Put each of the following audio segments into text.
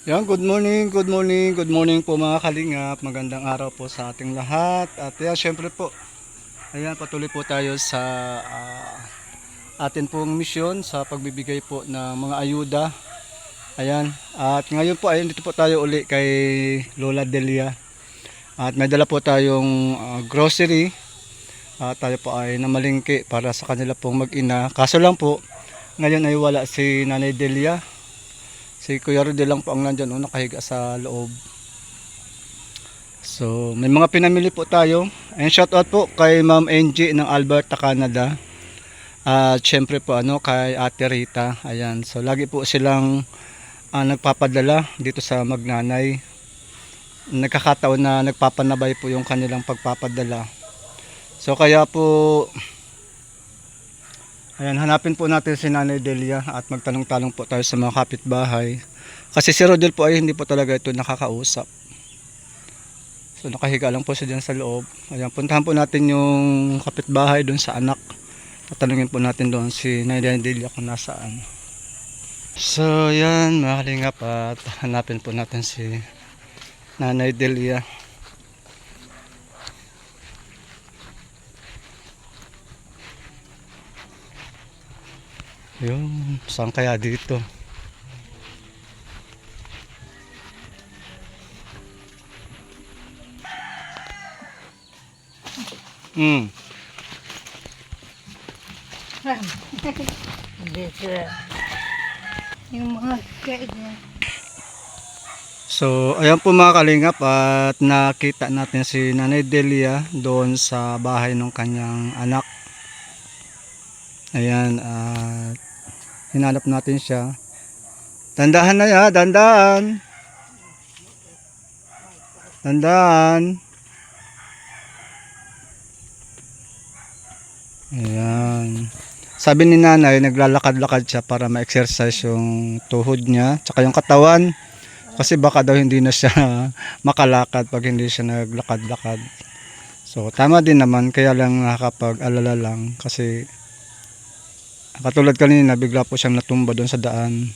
Yan, good morning po mga kalingap. Magandang araw po sa ating lahat. At yan, syempre po, ayan, patuloy po tayo sa atin pong misyon sa pagbibigay po ng mga ayuda. Ayan, at ngayon po, ayan, dito po tayo uli kay Lola Delia. At may dala po tayong grocery. At tayo po ay namalingki para sa kanila pong mag-ina. Kaso lang po, ngayon ay wala si Nanay Delia. Si Kuya Rodel lang po ang nandyan, nakahiga sa loob. So, may mga pinamili po tayo. And shout out po kay Ma'am Angie ng Alberta, Canada. At syempre po kay Ate Rita. Ayan. So, lagi po silang nagpapadala dito sa Magnanay. Nagkakataon na nagpapanabay po yung kanilang pagpapadala. So, kaya po ayan, hanapin po natin si Nanay Delia at magtanong-tanong po tayo sa mga kapitbahay. Kasi si Rodel po ay hindi po talaga ito nakakausap. So nakahiga lang po siya dyan sa loob. Ayan, puntahan po natin yung kapitbahay doon sa anak. Tatanungin po natin doon si Nanay Delia kung nasaan. So yan, mga kalingap, at hanapin po natin si Nanay Delia. Yun, saan kaya dito? Hmm. Dito. Yung mga kainan. So, ayan po mga kalingap, at nakita natin si Nanay Delia doon sa bahay ng kanyang anak. Ayan, at hinanap natin siya. Dandahan na ya, dandahan. Dandahan. Ayan. Sabi ni nanay, naglalakad-lakad siya para ma-exercise yung tuhod niya, tsaka yung katawan. Kasi baka daw hindi na siya makalakad pag hindi siya naglakad-lakad. So, tama din naman, kaya lang nakakapag-alala lang. Kasi, katulad kanina, bigla po siyang natumba doon sa daan.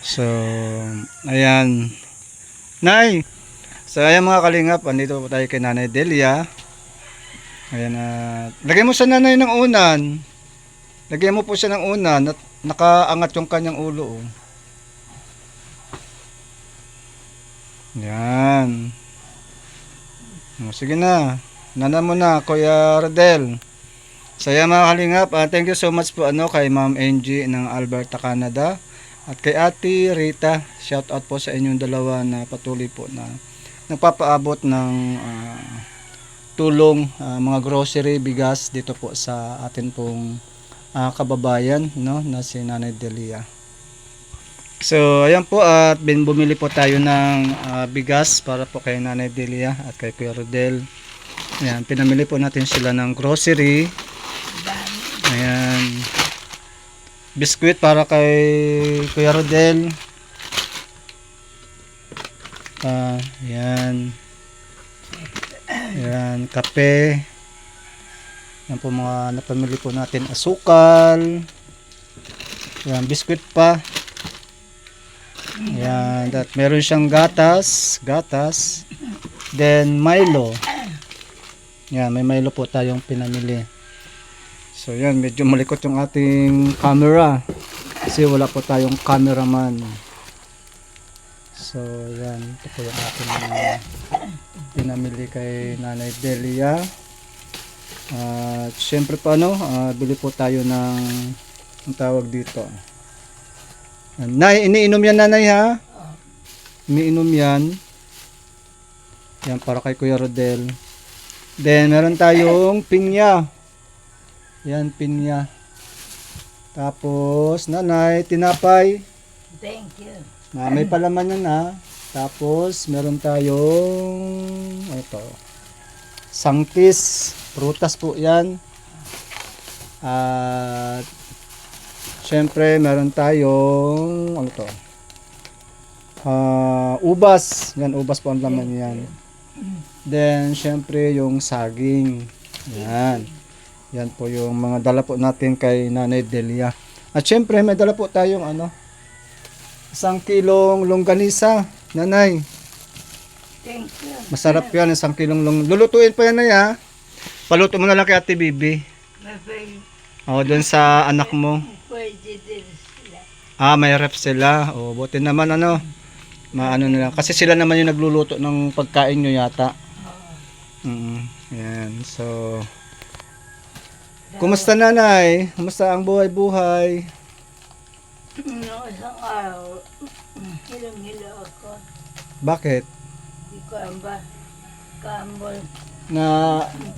So, ayan. Nay! So, ayan mga kalingap, andito po tayo kay Nanay Delia. Ayan, lagay mo sa nanay ng unan. Lagay mo po siya ng unan at nakaangat yung kanyang ulo. Oh. Yan. Sige na. Nana mo na, Kuya Rodel. So yan mga kalingap, thank you so much po kay Ma'am Angie ng Alberta, Canada. At kay Ate Rita, shout out po sa inyong dalawa na patuloy po na nagpapaabot ng tulong, mga grocery, bigas dito po sa atin pong kababayan, no, na si Nanay Delia. So ayan po, at bumili po tayo ng bigas para po kay Nanay Delia at kay Kuya Rodel. Ayan, pinamili po natin sila ng grocery. Ayan, biskuit para kay Kuya Rodel. Ayan. Ayan, kape. Yan po mga napamili po natin. Asukal. Ayan, biskuit pa. Ayan, at meron siyang gatas. Then, Milo. Ayan, may Milo po tayong pinamili. So, yan, medyo malikot yung ating camera. Kasi wala po tayong cameraman. So, yan. Ito po yung ating pinamili kay Nanay Delia. Siyempre pa bili po tayo ng ang tawag dito. Nay, iniinom yan nanay ha? Iniinom yan. Yan para kay Kuya Rodel. Then meron tayong pinya. Yan, pinya. Tapos nanay, tinapay. Thank you. May palaman yan ha. Tapos, meron tayong sangkis, prutas po yan. At, syempre, meron tayong, ubas. Yan, ubas po ang laman yan. Then, syempre, yung saging. Yan. Yan po yung mga dala po natin kay Nanay Delia. At syempre, may dala po tayong 1 kilong longganisa, nanay. Thank you. Masarap yan, 1 kilong lulutuin pa yan, nay, ha? Paluto mo na lang kay Ate Bibi. Mabay, O, doon sa anak mo. pwede din sila. May ref sila. O, buti naman, ano, maano nila. Kasi sila naman yung nagluluto ng pagkain nyo yata. Yan, so... Kumusta, nanay? Kumusta ang buhay-buhay? Noong isang araw, hilong-hilo ako. Bakit? Di ko ba, kambol, Na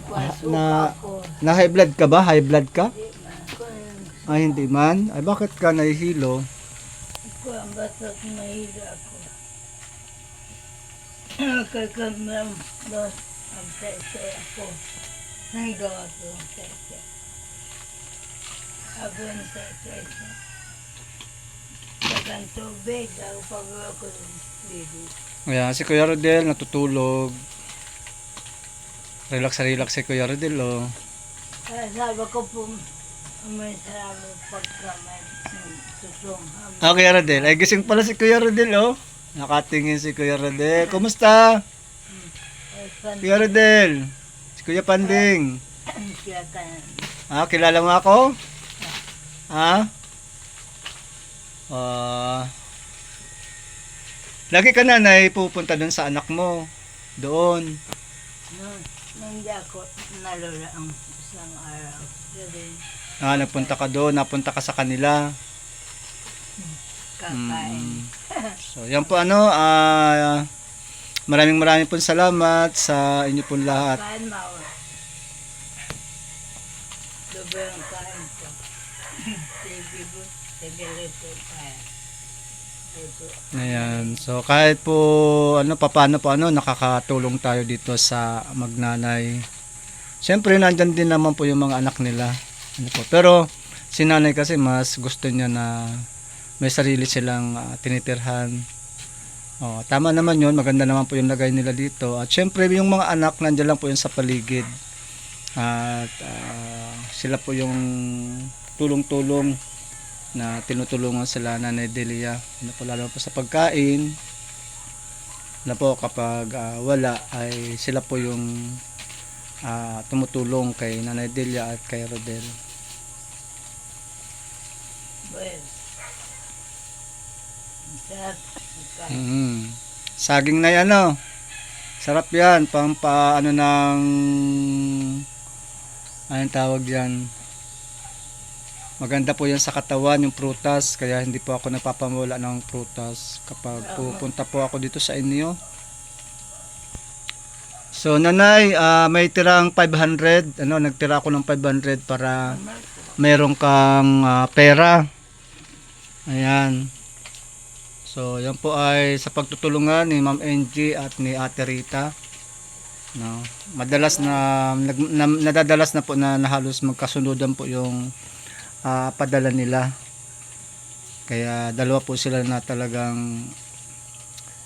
pasuka na- ako. high blood ka ba? High blood ka? Di man ko, Ay, hindi man. Ay, bakit ka nahihilo? di ko ang batot mahilo ako. Kakamram dos, ang tete ako. Nagawa ko ang tete. Ako ang tete. Tagang tubig, ako pagawa ko dito. Ayan, si Kuya Rodel natutulog. Relax si Kuya Rodel, oh. Kaya sabi ko po, may sarap pagka may susong. Kuya Rodel. Ay, gising pala si Kuya Rodel, oh. Nakatingin si Kuya Rodel. Kumusta? Kuya Rodel. Si Kuya Panding. Siya tayo. Kilala mo ako? Lagi ka na pupunta doon sa anak mo. Doon. Nung hindi ako nalula ang isang araw. Sabi, Nagpunta ka doon. Napunta ka sa kanila. kakain. So, yan po maraming po salamat sa inyo po lahat. Kain mo. Sobrang kain ko. Sige po. Sige po. Kaya. Ayan. So, kahit po paano po nakakatulong tayo dito sa magnanay. Siyempre, nandyan din naman po yung mga anak nila. Pero, si nanay kasi mas gusto niya na may sarili silang tinitirhan. Tama naman yun, maganda naman po yung lagay nila dito. At syempre yung mga anak nandiyan lang po yun sa paligid. At sila po yung tulong-tulong na tinutulungan sila Nanay Delia. Lalo po sa pagkain. Po kapag wala ay sila po yung tumutulong kay Nanay Delia at kay Rodel. Well, sarap. Saging na yan, sarap yan, anong tawag yan, maganda po yan sa katawan yung prutas, kaya hindi po ako nagpapamula ng prutas kapag pupunta po ako dito sa inyo. So nanay, may tirang 500, nagtira ako ng 500 para mayroon kang pera. Ayan. So, yan po ay sa pagtutulungan ni Ma'am Angie at ni Ate Rita. Madalas nadadalas na po na halos magkasunodan po yung padala nila. Kaya dalawa po sila na talagang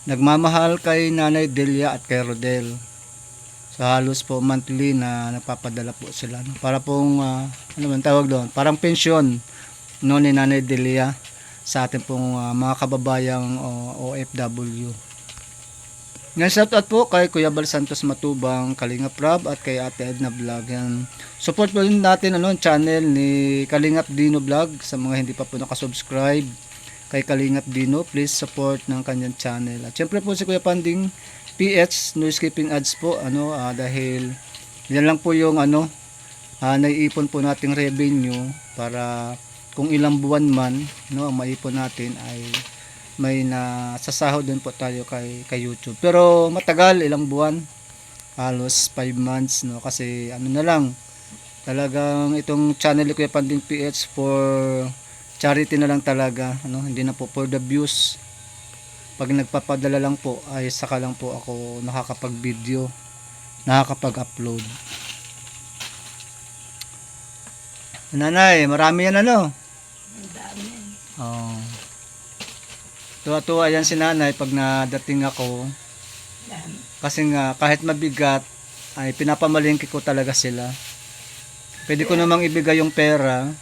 nagmamahal kay Nanay Delia at kay Rodel. So, halos po monthly na nagpapadala po sila. Para pong, tawag doon? Parang pensyon ni Nanay Delia sa ating pong mga kababayang OFW. Ngayon, shoutout po kay Kuya Bal Santos Matubang, Kalingap Rob at kay Ate Edna Vlog. Yan. Support po din natin channel ni Kalingap Dino Vlog. Sa mga hindi pa po nakasubscribe kay Kalingap Dino, please support ng kanyang channel. At syempre po si Kuya Panding PH, no skipping ads po, dahil yan lang po yung naiipon po nating revenue para kung ilang buwan man ang maipon natin ay may nasasahod din po tayo kay YouTube. Pero matagal, ilang buwan, halos 5 months kasi na lang, talagang itong channel ko yung Panding PH for charity na lang talaga, hindi na po for the views. Pag nagpapadala lang po ay saka lang po ako nakakapag-video, nakakapag-upload. Nanay, marami yan Ang dami. Tuwa-tuwa yan si nanay pag nadating ako. Dami. Kasi nga kahit mabigat ay pinapamalingki ko talaga sila. Pwede ko namang ibigay yung pera.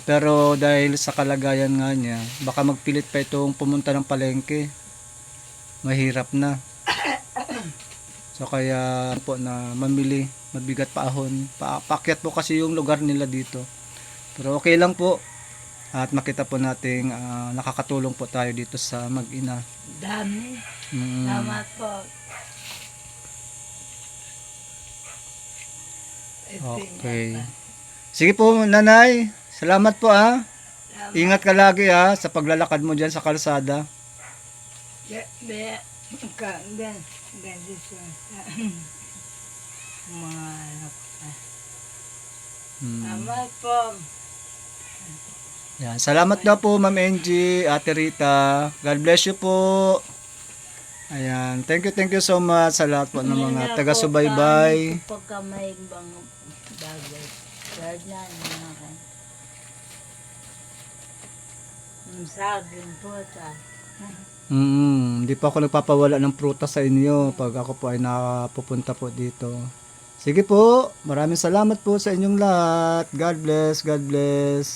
Pero dahil sa kalagayan nga niya, baka magpilit pa itong pumunta ng palengke. Mahirap na. So kaya po na mamili, mabigat pa ahon. Paakyat po kasi yung lugar nila dito. Pero okay lang po. At makita po nating nakakatulong po tayo dito sa mag-ina. Dami. Mm. Salamat po. Okay. Sige po, nanay. Salamat po Ingat ka lagi sa paglalakad mo dyan sa kalsada. Mga anak. Mm. Salamat po. Yan. Salamat daw po, Ma'am Angie, Ate Rita. God bless you po. Ayan. Thank you so much sa lahat po ng mga taga-subaybay. Pagka may ibang bagay. Ganyan mga kan. Saging po ta. Hindi pa ako nagpapawala ng prutas sa inyo pag ako po ay nakapupunta po dito. Sige po, maraming salamat po sa inyong lahat. God bless, God bless.